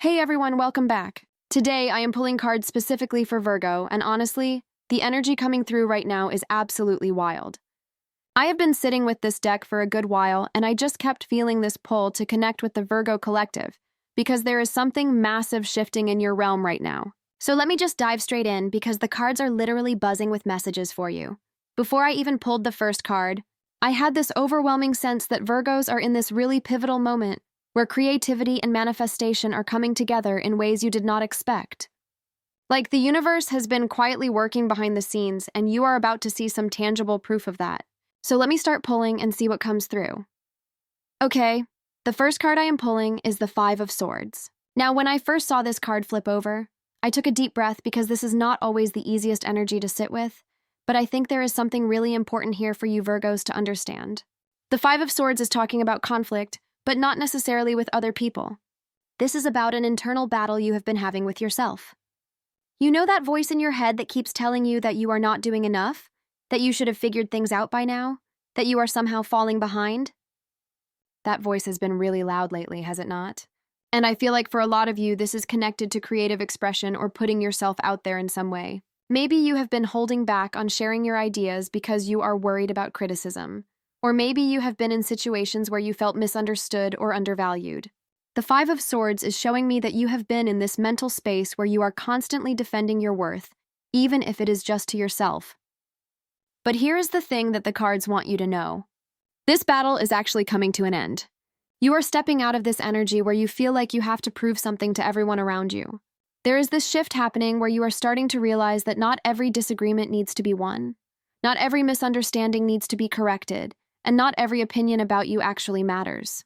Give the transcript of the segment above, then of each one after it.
Hey everyone, welcome back. Today I am pulling cards specifically for Virgo, and honestly, the energy coming through right now is absolutely wild. I have been sitting with this deck for a good while, and I just kept feeling this pull to connect with the Virgo collective, because there is something massive shifting in your realm right now. So let me just dive straight in, because the cards are literally buzzing with messages for you. Before I even pulled the first card, I had this overwhelming sense that Virgos are in this really pivotal moment where creativity and manifestation are coming together in ways you did not expect. Like the universe has been quietly working behind the scenes, and you are about to see some tangible proof of that. So let me start pulling and see what comes through. Okay, the first card I am pulling is the Five of Swords. Now, when I first saw this card flip over, I took a deep breath because this is not always the easiest energy to sit with, but I think there is something really important here for you Virgos to understand. The Five of Swords is talking about conflict, but not necessarily with other people. This is about an internal battle you have been having with yourself. You know that voice in your head that keeps telling you that you are not doing enough, that you should have figured things out by now, that you are somehow falling behind? That voice has been really loud lately, has it not? And I feel like for a lot of you, this is connected to creative expression or putting yourself out there in some way. Maybe you have been holding back on sharing your ideas because you are worried about criticism. Or maybe you have been in situations where you felt misunderstood or undervalued. The Five of Swords is showing me that you have been in this mental space where you are constantly defending your worth, even if it is just to yourself. But here is the thing that the cards want you to know. This battle is actually coming to an end. You are stepping out of this energy where you feel like you have to prove something to everyone around you. There is this shift happening where you are starting to realize that not every disagreement needs to be won. Not every misunderstanding needs to be corrected. And not every opinion about you actually matters.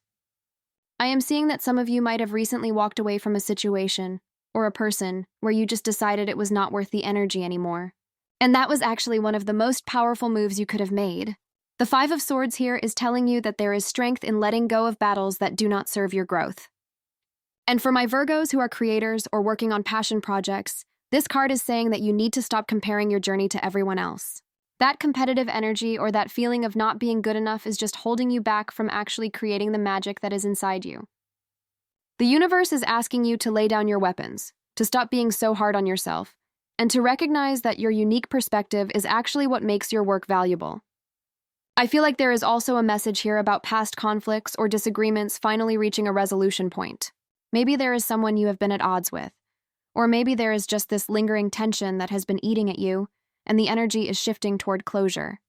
I am seeing that some of you might have recently walked away from a situation or a person where you just decided it was not worth the energy anymore. And that was actually one of the most powerful moves you could have made. The Five of Swords here is telling you that there is strength in letting go of battles that do not serve your growth. And for my Virgos who are creators or working on passion projects, this card is saying that you need to stop comparing your journey to everyone else. That competitive energy or that feeling of not being good enough is just holding you back from actually creating the magic that is inside you. The universe is asking you to lay down your weapons, to stop being so hard on yourself, and to recognize that your unique perspective is actually what makes your work valuable. I feel like there is also a message here about past conflicts or disagreements finally reaching a resolution point. Maybe there is someone you have been at odds with, or maybe there is just this lingering tension that has been eating at you, and the energy is shifting toward closure.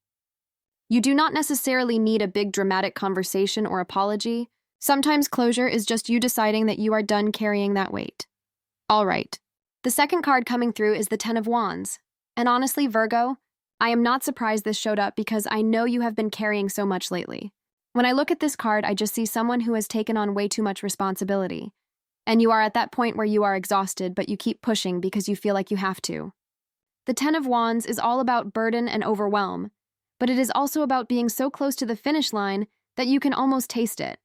You do not necessarily need a big dramatic conversation or apology. Sometimes closure is just you deciding that you are done carrying that weight. All right. The second card coming through is the Ten of Wands. And honestly, Virgo, I am not surprised this showed up because I know you have been carrying so much lately. When I look at this card, I just see someone who has taken on way too much responsibility. And you are at that point where you are exhausted, but you keep pushing because you feel like you have to. The Ten of Wands is all about burden and overwhelm, but it is also about being so close to the finish line that you can almost taste it.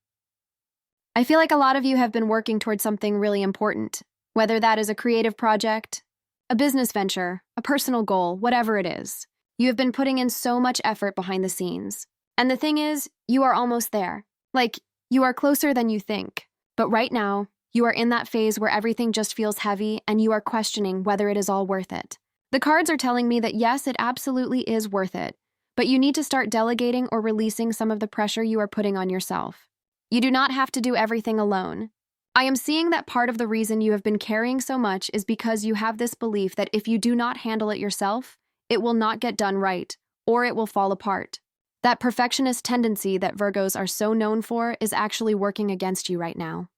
I feel like a lot of you have been working towards something really important, whether that is a creative project, a business venture, a personal goal, whatever it is. You have been putting in so much effort behind the scenes. And the thing is, you are almost there. Like, you are closer than you think. But right now, you are in that phase where everything just feels heavy and you are questioning whether it is all worth it. The cards are telling me that yes, it absolutely is worth it, but you need to start delegating or releasing some of the pressure you are putting on yourself. You do not have to do everything alone. I am seeing that part of the reason you have been carrying so much is because you have this belief that if you do not handle it yourself, it will not get done right, or it will fall apart. That perfectionist tendency that Virgos are so known for is actually working against you right now.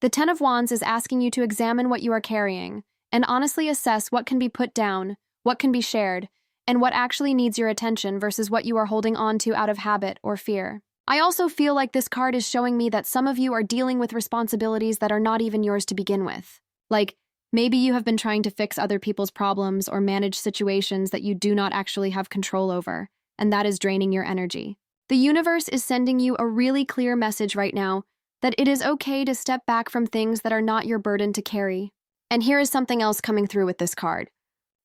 The Ten of Wands is asking you to examine what you are carrying, and honestly assess what can be put down, what can be shared, and what actually needs your attention versus what you are holding on to out of habit or fear. I also feel like this card is showing me that some of you are dealing with responsibilities that are not even yours to begin with. Like, maybe you have been trying to fix other people's problems or manage situations that you do not actually have control over, and that is draining your energy. The universe is sending you a really clear message right now that it is okay to step back from things that are not your burden to carry. And here is something else coming through with this card.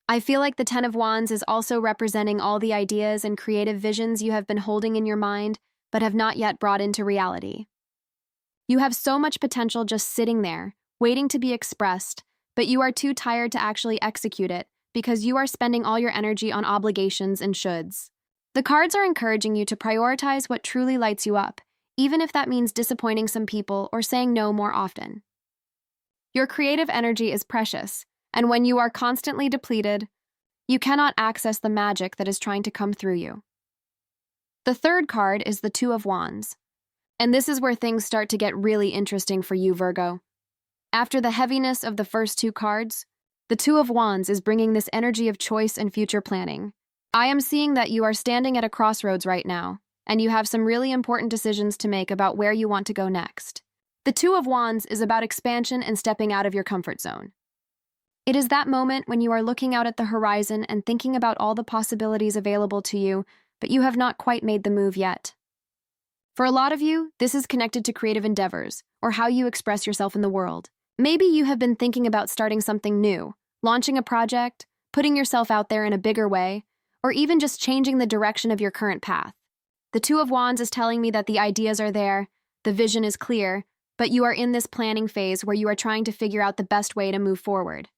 I feel like the Ten of Wands is also representing all the ideas and creative visions you have been holding in your mind, but have not yet brought into reality. You have so much potential just sitting there, waiting to be expressed, but you are too tired to actually execute it because you are spending all your energy on obligations and shoulds. The cards are encouraging you to prioritize what truly lights you up, even if that means disappointing some people or saying no more often. Your creative energy is precious, and when you are constantly depleted, you cannot access the magic that is trying to come through you. The third card is the Two of Wands, and this is where things start to get really interesting for you, Virgo. After the heaviness of the first two cards, the Two of Wands is bringing this energy of choice and future planning. I am seeing that you are standing at a crossroads right now, and you have some really important decisions to make about where you want to go next. The Two of Wands is about expansion and stepping out of your comfort zone. It is that moment when you are looking out at the horizon and thinking about all the possibilities available to you, but you have not quite made the move yet. For a lot of you, this is connected to creative endeavors, or how you express yourself in the world. Maybe you have been thinking about starting something new, launching a project, putting yourself out there in a bigger way, or even just changing the direction of your current path. The Two of Wands is telling me that the ideas are there, the vision is clear, but you are in this planning phase where you are trying to figure out the best way to move forward.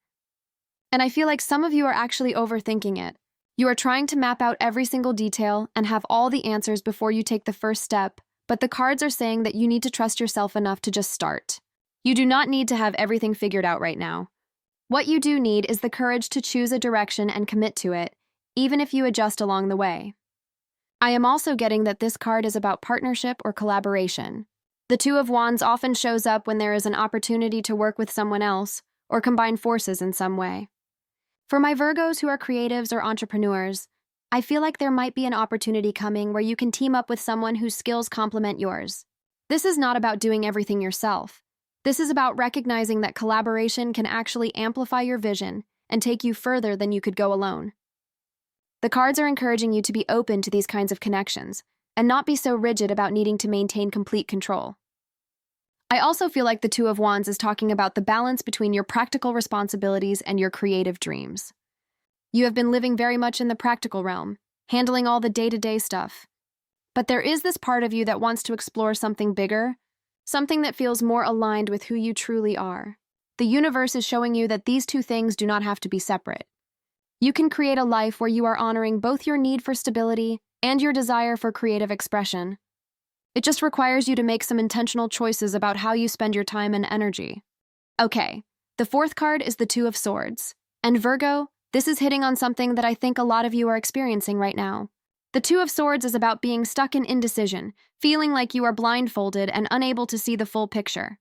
And I feel like some of you are actually overthinking it. You are trying to map out every single detail and have all the answers before you take the first step, but the cards are saying that you need to trust yourself enough to just start. You do not need to have everything figured out right now. What you do need is the courage to choose a direction and commit to it, even if you adjust along the way. I am also getting that this card is about partnership or collaboration. The Two of Wands often shows up when there is an opportunity to work with someone else or combine forces in some way. For my Virgos who are creatives or entrepreneurs, I feel like there might be an opportunity coming where you can team up with someone whose skills complement yours. This is not about doing everything yourself. This is about recognizing that collaboration can actually amplify your vision and take you further than you could go alone. The cards are encouraging you to be open to these kinds of connections and not be so rigid about needing to maintain complete control. I also feel like the Two of Wands is talking about the balance between your practical responsibilities and your creative dreams. You have been living very much in the practical realm, handling all the day-to-day stuff. But there is this part of you that wants to explore something bigger, something that feels more aligned with who you truly are. The universe is showing you that these two things do not have to be separate. You can create a life where you are honoring both your need for stability and your desire for creative expression. It just requires you to make some intentional choices about how you spend your time and energy. Okay, the fourth card is the Two of Swords. And Virgo, this is hitting on something that I think a lot of you are experiencing right now. The Two of Swords is about being stuck in indecision, feeling like you are blindfolded and unable to see the full picture.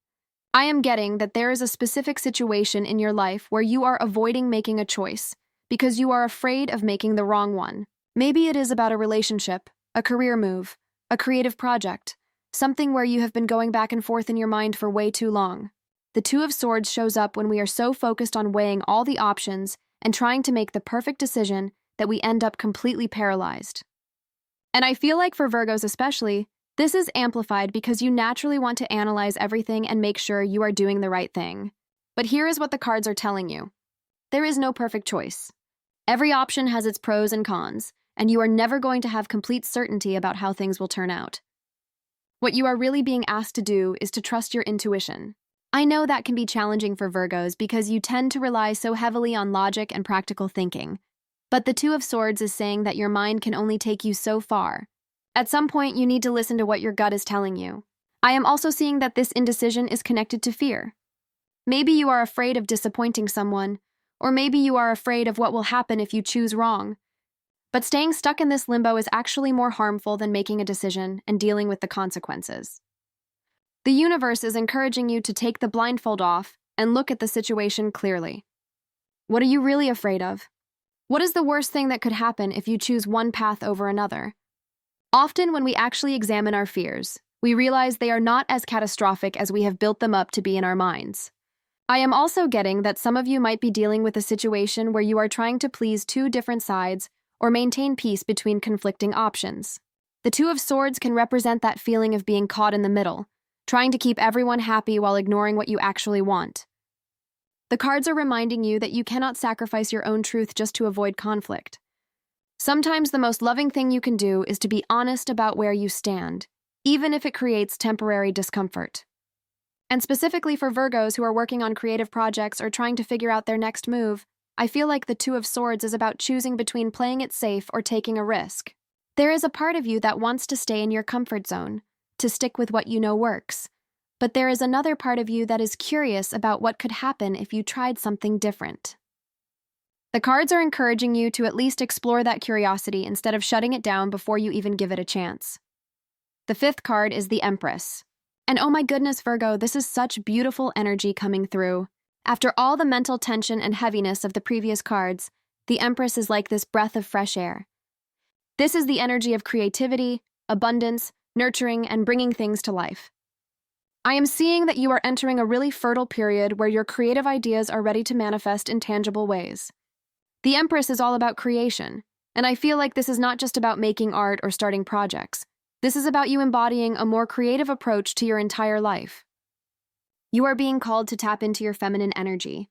I am getting that there is a specific situation in your life where you are avoiding making a choice because you are afraid of making the wrong one. Maybe it is about a relationship, a career move, a creative project, something where you have been going back and forth in your mind for way too long. The Two of Swords shows up when we are so focused on weighing all the options and trying to make the perfect decision that we end up completely paralyzed. And I feel like for Virgos especially, this is amplified because you naturally want to analyze everything and make sure you are doing the right thing. But here is what the cards are telling you. There is no perfect choice. Every option has its pros and cons, and you are never going to have complete certainty about how things will turn out. What you are really being asked to do is to trust your intuition. I know that can be challenging for Virgos because you tend to rely so heavily on logic and practical thinking. But the Two of Swords is saying that your mind can only take you so far. At some point, you need to listen to what your gut is telling you. I am also seeing that this indecision is connected to fear. Maybe you are afraid of disappointing someone, or maybe you are afraid of what will happen if you choose wrong. But staying stuck in this limbo is actually more harmful than making a decision and dealing with the consequences. The universe is encouraging you to take the blindfold off and look at the situation clearly. What are you really afraid of? What is the worst thing that could happen if you choose one path over another? Often when we actually examine our fears, we realize they are not as catastrophic as we have built them up to be in our minds. I am also getting that some of you might be dealing with a situation where you are trying to please two different sides or maintain peace between conflicting options. The Two of Swords can represent that feeling of being caught in the middle, trying to keep everyone happy while ignoring what you actually want. The cards are reminding you that you cannot sacrifice your own truth just to avoid conflict. Sometimes the most loving thing you can do is to be honest about where you stand, even if it creates temporary discomfort. And specifically for Virgos who are working on creative projects or trying to figure out their next move, I feel like the Two of Swords is about choosing between playing it safe or taking a risk. There is a part of you that wants to stay in your comfort zone, to stick with what you know works. But there is another part of you that is curious about what could happen if you tried something different. The cards are encouraging you to at least explore that curiosity instead of shutting it down before you even give it a chance. The fifth card is the Empress. And oh my goodness, Virgo, this is such beautiful energy coming through. After all the mental tension and heaviness of the previous cards, the Empress is like this breath of fresh air. This is the energy of creativity, abundance, nurturing, and bringing things to life. I am seeing that you are entering a really fertile period where your creative ideas are ready to manifest in tangible ways. The Empress is all about creation, and I feel like this is not just about making art or starting projects. This is about you embodying a more creative approach to your entire life. You are being called to tap into your feminine energy,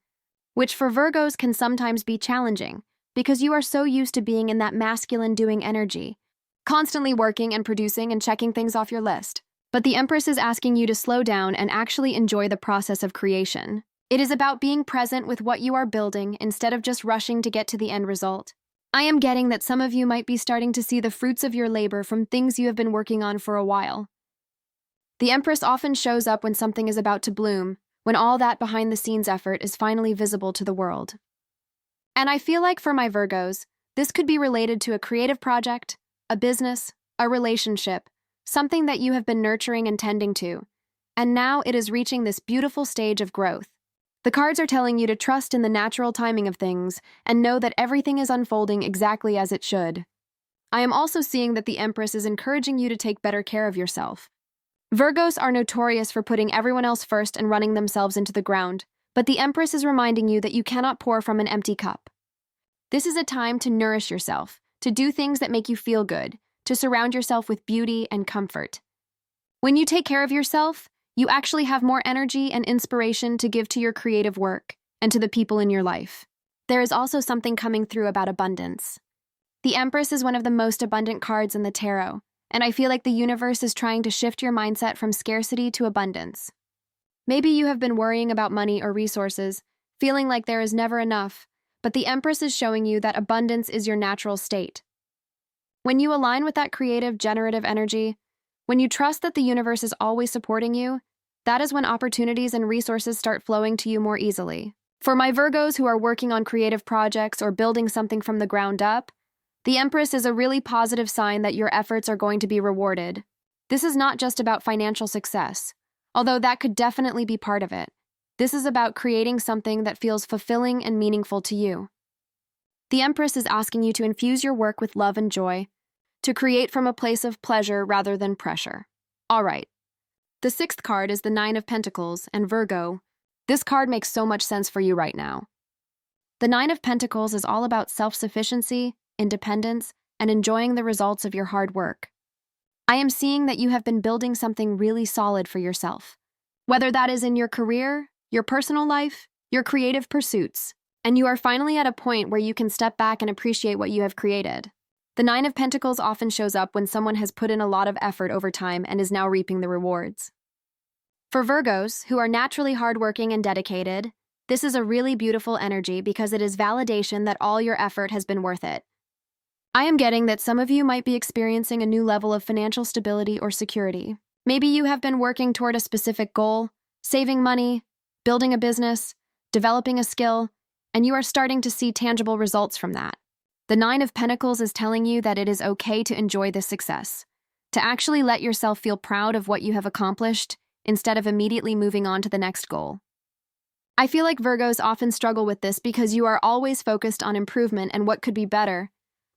which for Virgos can sometimes be challenging because you are so used to being in that masculine doing energy, constantly working and producing and checking things off your list. But the Empress is asking you to slow down and actually enjoy the process of creation. It is about being present with what you are building instead of just rushing to get to the end result. I am getting that some of you might be starting to see the fruits of your labor from things you have been working on for a while. The Empress often shows up when something is about to bloom, when all that behind-the-scenes effort is finally visible to the world. And I feel like for my Virgos, this could be related to a creative project, a business, a relationship, something that you have been nurturing and tending to, and now it is reaching this beautiful stage of growth. The cards are telling you to trust in the natural timing of things and know that everything is unfolding exactly as it should. I am also seeing that the Empress is encouraging you to take better care of yourself. Virgos are notorious for putting everyone else first and running themselves into the ground, but the Empress is reminding you that you cannot pour from an empty cup. This is a time to nourish yourself, to do things that make you feel good, to surround yourself with beauty and comfort. When you take care of yourself, you actually have more energy and inspiration to give to your creative work and to the people in your life. There is also something coming through about abundance. The Empress is one of the most abundant cards in the tarot, and I feel like the universe is trying to shift your mindset from scarcity to abundance. Maybe you have been worrying about money or resources, feeling like there is never enough, but the Empress is showing you that abundance is your natural state. When you align with that creative, generative energy, when you trust that the universe is always supporting you, that is when opportunities and resources start flowing to you more easily. For my Virgos who are working on creative projects or building something from the ground up, the Empress is a really positive sign that your efforts are going to be rewarded. This is not just about financial success, although that could definitely be part of it. This is about creating something that feels fulfilling and meaningful to you. The Empress is asking you to infuse your work with love and joy, to create from a place of pleasure rather than pressure. All right. The sixth card is the Nine of Pentacles, and Virgo, this card makes so much sense for you right now. The Nine of Pentacles is all about self-sufficiency, independence, and enjoying the results of your hard work. I am seeing that you have been building something really solid for yourself, whether that is in your career, your personal life, your creative pursuits, and you are finally at a point where you can step back and appreciate what you have created. The Nine of Pentacles often shows up when someone has put in a lot of effort over time and is now reaping the rewards. For Virgos, who are naturally hardworking and dedicated, this is a really beautiful energy because it is validation that all your effort has been worth it. I am getting that some of you might be experiencing a new level of financial stability or security. Maybe you have been working toward a specific goal, saving money, building a business, developing a skill, and you are starting to see tangible results from that. The Nine of Pentacles is telling you that it is okay to enjoy this success, to actually let yourself feel proud of what you have accomplished instead of immediately moving on to the next goal. I feel like Virgos often struggle with this because you are always focused on improvement and what could be better,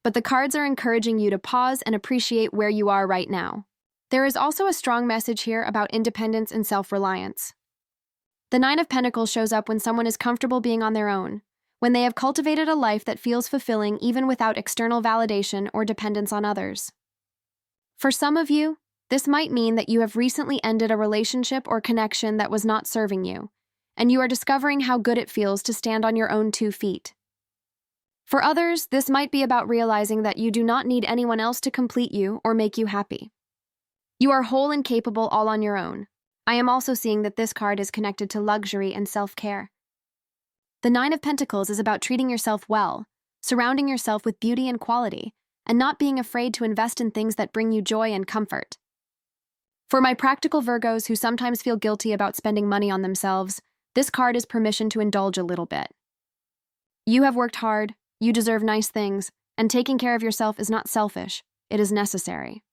but the cards are encouraging you to pause and appreciate where you are right now. There is also a strong message here about independence and self-reliance. The Nine of Pentacles shows up when someone is comfortable being on their own, when they have cultivated a life that feels fulfilling even without external validation or dependence on others. For some of you, this might mean that you have recently ended a relationship or connection that was not serving you, and you are discovering how good it feels to stand on your own 2 feet. For others, this might be about realizing that you do not need anyone else to complete you or make you happy. You are whole and capable all on your own. I am also seeing that this card is connected to luxury and self-care. The Nine of Pentacles is about treating yourself well, surrounding yourself with beauty and quality, and not being afraid to invest in things that bring you joy and comfort. For my practical Virgos who sometimes feel guilty about spending money on themselves, this card is permission to indulge a little bit. You have worked hard, you deserve nice things, and taking care of yourself is not selfish, it is necessary.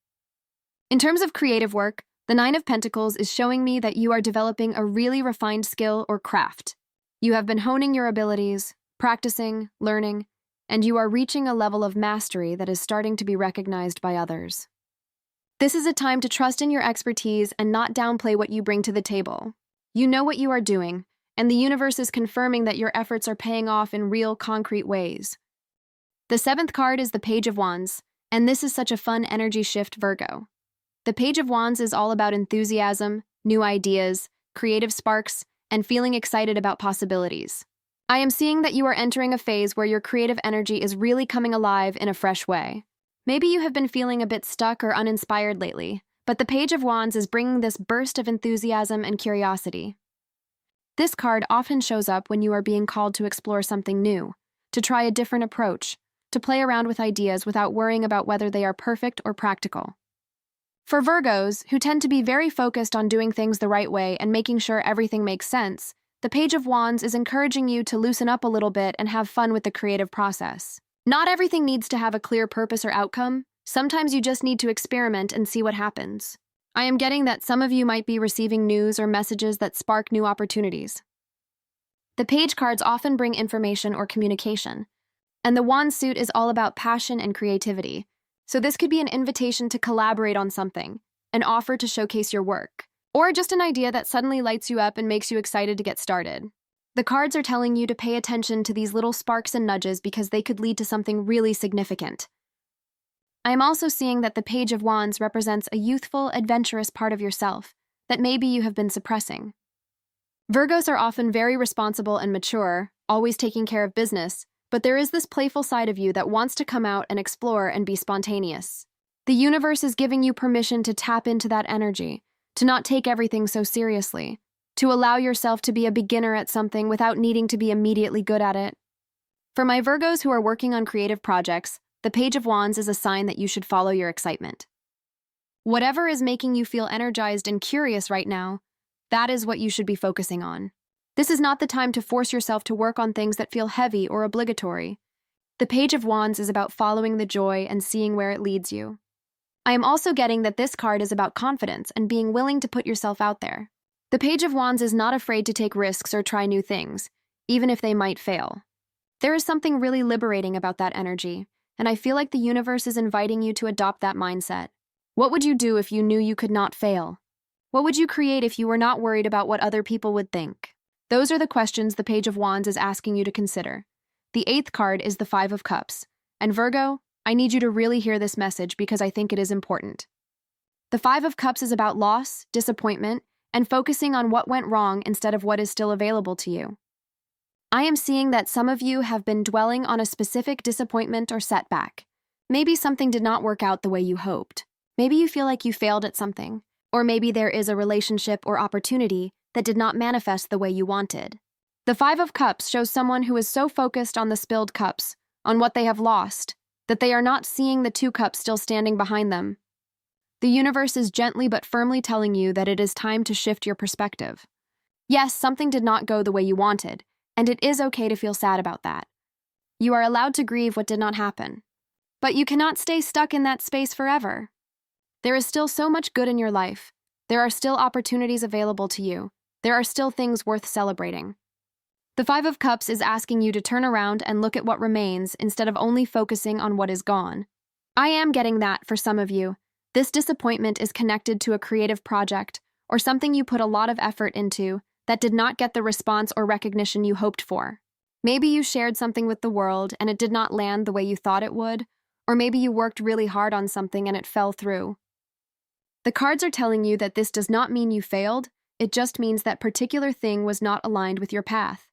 In terms of creative work, the Nine of Pentacles is showing me that you are developing a really refined skill or craft. You have been honing your abilities, practicing, learning, and you are reaching a level of mastery that is starting to be recognized by others. This is a time to trust in your expertise and not downplay what you bring to the table. You know what you are doing, and the universe is confirming that your efforts are paying off in real, concrete ways. The seventh card is the Page of Wands, and this is such a fun energy shift, Virgo. The Page of Wands is all about enthusiasm, new ideas, creative sparks, and feeling excited about possibilities. I am seeing that you are entering a phase where your creative energy is really coming alive in a fresh way. Maybe you have been feeling a bit stuck or uninspired lately, but the Page of Wands is bringing this burst of enthusiasm and curiosity. This card often shows up when you are being called to explore something new, to try a different approach, to play around with ideas without worrying about whether they are perfect or practical. For Virgos, who tend to be very focused on doing things the right way and making sure everything makes sense, the Page of Wands is encouraging you to loosen up a little bit and have fun with the creative process. Not everything needs to have a clear purpose or outcome. Sometimes you just need to experiment and see what happens. I am getting that some of you might be receiving news or messages that spark new opportunities. The Page cards often bring information or communication, and the Wand suit is all about passion and creativity. So this could be an invitation to collaborate on something, an offer to showcase your work, or just an idea that suddenly lights you up and makes you excited to get started. The cards are telling you to pay attention to these little sparks and nudges because they could lead to something really significant. I am also seeing that the Page of Wands represents a youthful, adventurous part of yourself that maybe you have been suppressing. Virgos are often very responsible and mature, always taking care of business, but there is this playful side of you that wants to come out and explore and be spontaneous. The universe is giving you permission to tap into that energy, to not take everything so seriously, to allow yourself to be a beginner at something without needing to be immediately good at it. For my Virgos who are working on creative projects, the Page of Wands is a sign that you should follow your excitement. Whatever is making you feel energized and curious right now, that is what you should be focusing on. This is not the time to force yourself to work on things that feel heavy or obligatory. The Page of Wands is about following the joy and seeing where it leads you. I am also getting that this card is about confidence and being willing to put yourself out there. The Page of Wands is not afraid to take risks or try new things, even if they might fail. There is something really liberating about that energy, and I feel like the universe is inviting you to adopt that mindset. What would you do if you knew you could not fail? What would you create if you were not worried about what other people would think? Those are the questions the Page of Wands is asking you to consider. The eighth card is the Five of Cups. And Virgo, I need you to really hear this message because I think it is important. The Five of Cups is about loss, disappointment, and focusing on what went wrong instead of what is still available to you. I am seeing that some of you have been dwelling on a specific disappointment or setback. Maybe something did not work out the way you hoped. Maybe you feel like you failed at something. Or maybe there is a relationship or opportunity that did not manifest the way you wanted. The Five of Cups shows someone who is so focused on the spilled cups, on what they have lost, that they are not seeing the two cups still standing behind them. The universe is gently but firmly telling you that it is time to shift your perspective. Yes, something did not go the way you wanted, and it is okay to feel sad about that. You are allowed to grieve what did not happen. But you cannot stay stuck in that space forever. There is still so much good in your life. There are still opportunities available to you. There are still things worth celebrating. The Five of Cups is asking you to turn around and look at what remains instead of only focusing on what is gone. I am getting that for some of you. This disappointment is connected to a creative project or something you put a lot of effort into that did not get the response or recognition you hoped for. Maybe you shared something with the world and it did not land the way you thought it would, or maybe you worked really hard on something and it fell through. The cards are telling you that this does not mean you failed, it just means that particular thing was not aligned with your path.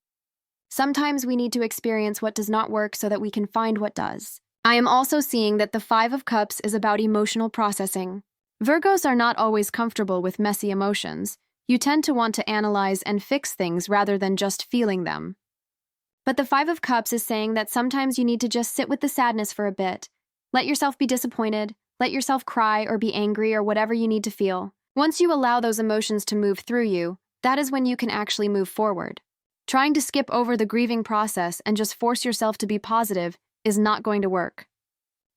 Sometimes we need to experience what does not work so that we can find what does. I am also seeing that the Five of Cups is about emotional processing. Virgos are not always comfortable with messy emotions. You tend to want to analyze and fix things rather than just feeling them. But the Five of Cups is saying that sometimes you need to just sit with the sadness for a bit. Let yourself be disappointed, let yourself cry or be angry or whatever you need to feel. Once you allow those emotions to move through you, that is when you can actually move forward. Trying to skip over the grieving process and just force yourself to be positive is not going to work.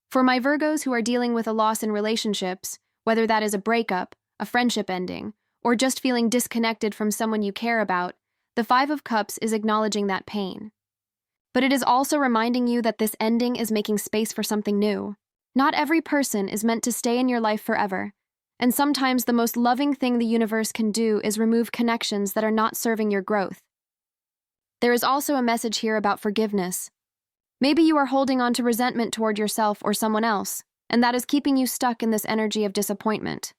For my Virgos who are dealing with a loss in relationships, whether that is a breakup, a friendship ending, or just feeling disconnected from someone you care about, the Five of Cups is acknowledging that pain. But it is also reminding you that this ending is making space for something new. Not every person is meant to stay in your life forever, and sometimes the most loving thing the universe can do is remove connections that are not serving your growth. There is also a message here about forgiveness. Maybe you are holding on to resentment toward yourself or someone else, and that is keeping you stuck in this energy of disappointment.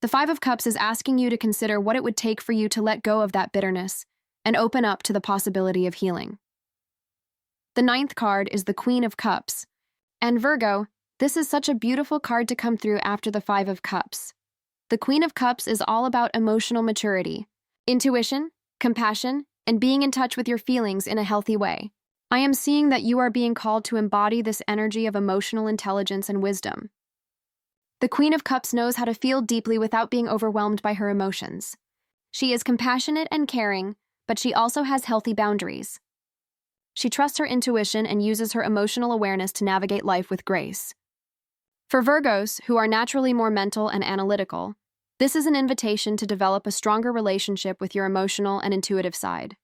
The Five of Cups is asking you to consider what it would take for you to let go of that bitterness and open up to the possibility of healing. The ninth card is the Queen of Cups. And Virgo, this is such a beautiful card to come through after the Five of Cups. The Queen of Cups is all about emotional maturity, intuition, compassion, and being in touch with your feelings in a healthy way. I am seeing that you are being called to embody this energy of emotional intelligence and wisdom. The Queen of Cups knows how to feel deeply without being overwhelmed by her emotions. She is compassionate and caring, but she also has healthy boundaries. She trusts her intuition and uses her emotional awareness to navigate life with grace. For Virgos, who are naturally more mental and analytical, this is an invitation to develop a stronger relationship with your emotional and intuitive side.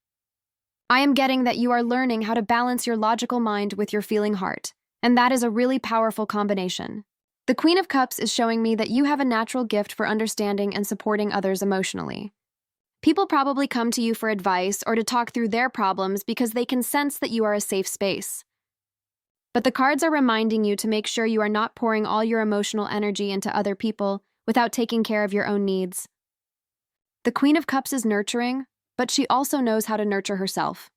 I am getting that you are learning how to balance your logical mind with your feeling heart, and that is a really powerful combination. The Queen of Cups is showing me that you have a natural gift for understanding and supporting others emotionally. People probably come to you for advice or to talk through their problems because they can sense that you are a safe space. But the cards are reminding you to make sure you are not pouring all your emotional energy into other people without taking care of your own needs. The Queen of Cups is nurturing, but she also knows how to nurture herself.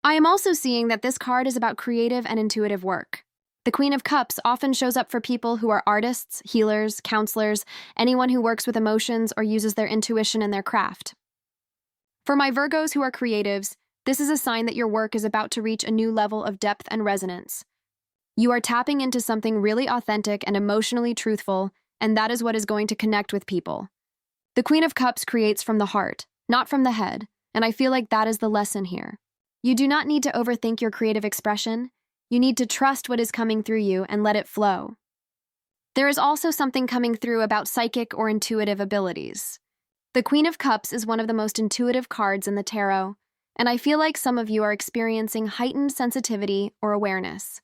I am also seeing that this card is about creative and intuitive work. The Queen of Cups often shows up for people who are artists, healers, counselors, anyone who works with emotions or uses their intuition in their craft. For my Virgos who are creatives, this is a sign that your work is about to reach a new level of depth and resonance. You are tapping into something really authentic and emotionally truthful, and that is what is going to connect with people. The Queen of Cups creates from the heart, not from the head, and I feel like that is the lesson here. You do not need to overthink your creative expression. You need to trust what is coming through you and let it flow. There is also something coming through about psychic or intuitive abilities. The Queen of Cups is one of the most intuitive cards in the tarot, and I feel like some of you are experiencing heightened sensitivity or awareness.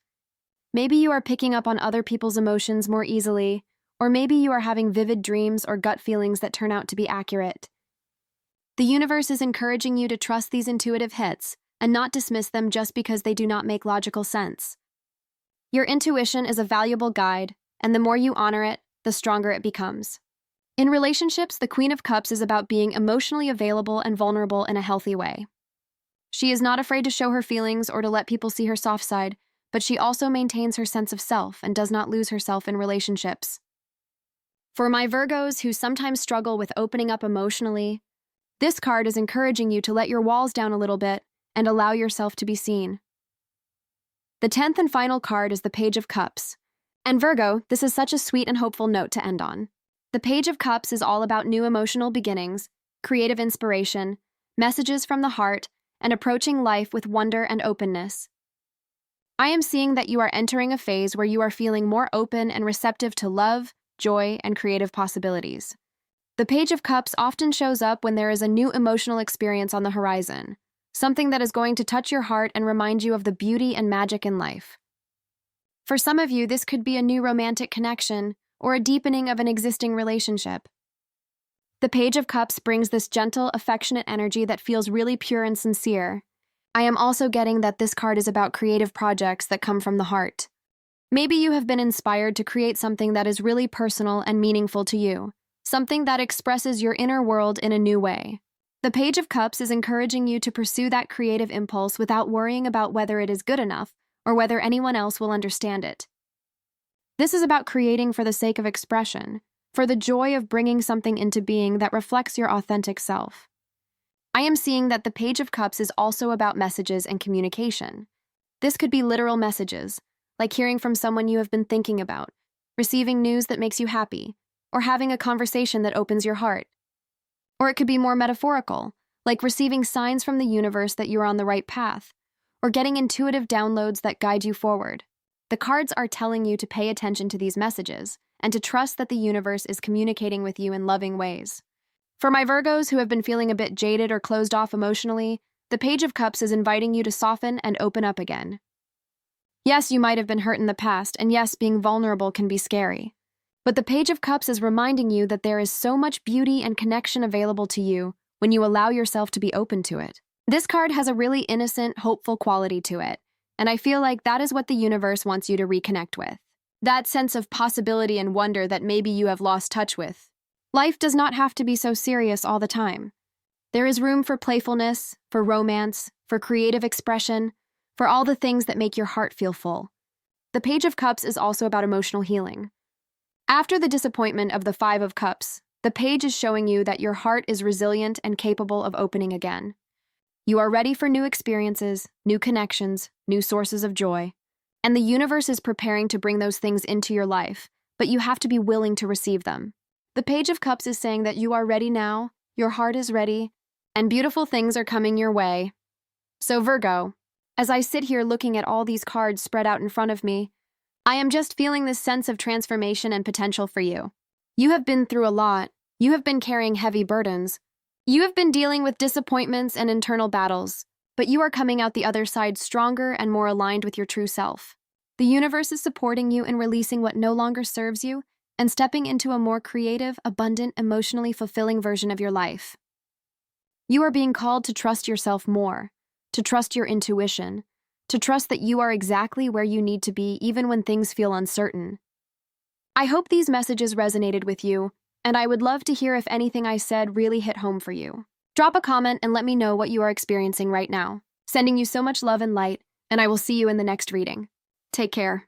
Maybe you are picking up on other people's emotions more easily, or maybe you are having vivid dreams or gut feelings that turn out to be accurate. The universe is encouraging you to trust these intuitive hits and not dismiss them just because they do not make logical sense. Your intuition is a valuable guide, and the more you honor it, the stronger it becomes. In relationships, the Queen of Cups is about being emotionally available and vulnerable in a healthy way. She is not afraid to show her feelings or to let people see her soft side, but she also maintains her sense of self and does not lose herself in relationships. For my Virgos who sometimes struggle with opening up emotionally, this card is encouraging you to let your walls down a little bit and allow yourself to be seen. The 10th and final card is the Page of Cups. And Virgo, this is such a sweet and hopeful note to end on. The Page of Cups is all about new emotional beginnings, creative inspiration, messages from the heart, and approaching life with wonder and openness. I am seeing that you are entering a phase where you are feeling more open and receptive to love, joy, and creative possibilities. The Page of Cups often shows up when there is a new emotional experience on the horizon, something that is going to touch your heart and remind you of the beauty and magic in life. For some of you, this could be a new romantic connection or a deepening of an existing relationship. The Page of Cups brings this gentle, affectionate energy that feels really pure and sincere. I am also getting that this card is about creative projects that come from the heart. Maybe you have been inspired to create something that is really personal and meaningful to you, something that expresses your inner world in a new way. The Page of Cups is encouraging you to pursue that creative impulse without worrying about whether it is good enough or whether anyone else will understand it. This is about creating for the sake of expression, for the joy of bringing something into being that reflects your authentic self. I am seeing that the Page of Cups is also about messages and communication. This could be literal messages, like hearing from someone you have been thinking about, receiving news that makes you happy, or having a conversation that opens your heart. Or it could be more metaphorical, like receiving signs from the universe that you're on the right path, or getting intuitive downloads that guide you forward. The cards are telling you to pay attention to these messages and to trust that the universe is communicating with you in loving ways. For my Virgos who have been feeling a bit jaded or closed off emotionally, the Page of Cups is inviting you to soften and open up again. Yes, you might have been hurt in the past, and yes, being vulnerable can be scary. But the Page of Cups is reminding you that there is so much beauty and connection available to you when you allow yourself to be open to it. This card has a really innocent, hopeful quality to it, and I feel like that is what the universe wants you to reconnect with. That sense of possibility and wonder that maybe you have lost touch with. Life does not have to be so serious all the time. There is room for playfulness, for romance, for creative expression, for all the things that make your heart feel full. The Page of Cups is also about emotional healing. After the disappointment of the Five of Cups, the Page is showing you that your heart is resilient and capable of opening again. You are ready for new experiences, new connections, new sources of joy. And the universe is preparing to bring those things into your life, but you have to be willing to receive them. The Page of Cups is saying that you are ready now, your heart is ready, and beautiful things are coming your way. So Virgo, as I sit here looking at all these cards spread out in front of me, I am just feeling this sense of transformation and potential for you. You have been through a lot. You have been carrying heavy burdens. You have been dealing with disappointments and internal battles, but you are coming out the other side stronger and more aligned with your true self. The universe is supporting you in releasing what no longer serves you and stepping into a more creative, abundant, emotionally fulfilling version of your life. You are being called to trust yourself more, to trust your intuition, to trust that you are exactly where you need to be even when things feel uncertain. I hope these messages resonated with you, and I would love to hear if anything I said really hit home for you. Drop a comment and let me know what you are experiencing right now. Sending you so much love and light, and I will see you in the next reading. Take care.